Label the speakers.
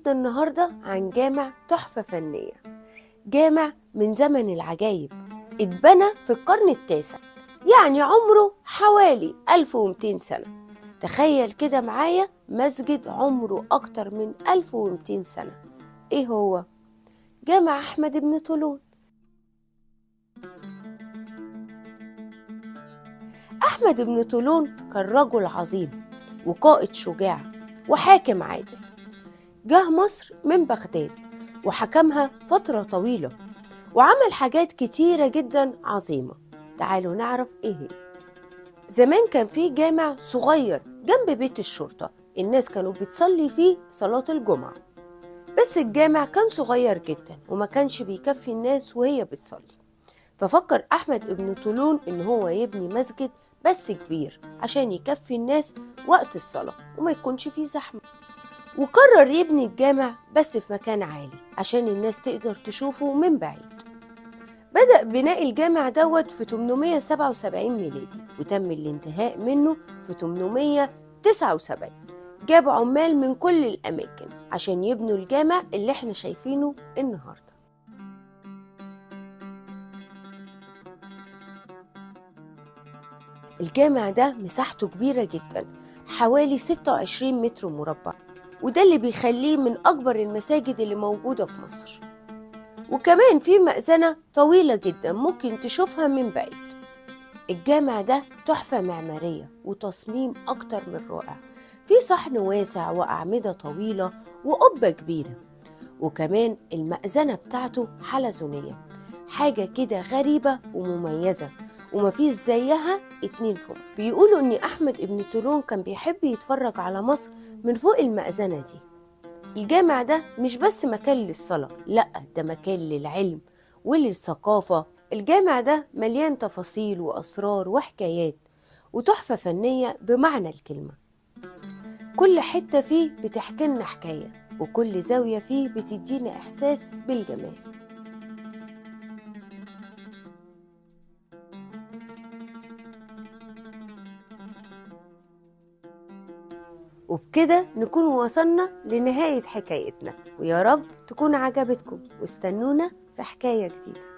Speaker 1: حكايتنا النهاردة عن جامع تحفة فنية، جامع من زمن العجايب، اتبنى في القرن التاسع، يعني عمره حوالي 1200 سنة. تخيل كده معايا مسجد عمره أكتر من 1200 سنة. إيه هو؟ جامع أحمد بن طولون. أحمد بن طولون كان رجل عظيم وقائد شجاع وحاكم عادل. جه مصر من بغداد وحكمها فترة طويلة وعمل حاجات كتيرة جدا عظيمة. تعالوا نعرف ايه هي. زمان كان في جامع صغير جنب بيت الشرطة، الناس كانوا بتصلي فيه صلاة الجمعة، بس الجامع كان صغير جدا وما كانش بيكفي الناس وهي بتصلي. ففكر أحمد ابن طولون إن هو يبني مسجد بس كبير عشان يكفي الناس وقت الصلاة وما يكونش فيه زحمة، وقرر يبني الجامع بس في مكان عالي عشان الناس تقدر تشوفه من بعيد. بدأ بناء الجامع دوت في 877 ميلادي وتم الانتهاء منه في 879. جاب عمال من كل الأماكن عشان يبنوا الجامع اللي احنا شايفينه النهاردة. الجامع ده مساحته كبيرة جدا، حوالي 26 متر مربع، وده اللي بيخليه من أكبر المساجد اللي موجودة في مصر. وكمان في مأذنة طويلة جدا ممكن تشوفها من بعيد. الجامع ده تحفة معمارية وتصميم أكتر من رائع، في صحن واسع وأعمدة طويلة وقبة كبيرة، وكمان المأذنة بتاعته حلزونية، حاجة كده غريبة ومميزة ومفيش زيها اتنين في مصر. بيقولوا إن أحمد ابن طولون كان بيحب يتفرج على مصر من فوق المأذنة دي. الجامع ده مش بس مكان للصلاة، لأ ده مكان للعلم وللثقافة. الجامع ده مليان تفاصيل وأسرار وحكايات وتحفة فنية بمعنى الكلمة. كل حتة فيه بتحكي لنا حكاية، وكل زاوية فيه بتدينا إحساس بالجمال. وبكده نكون وصلنا لنهاية حكايتنا، ويا رب تكون عجبتكم، واستنونا في حكاية جديدة.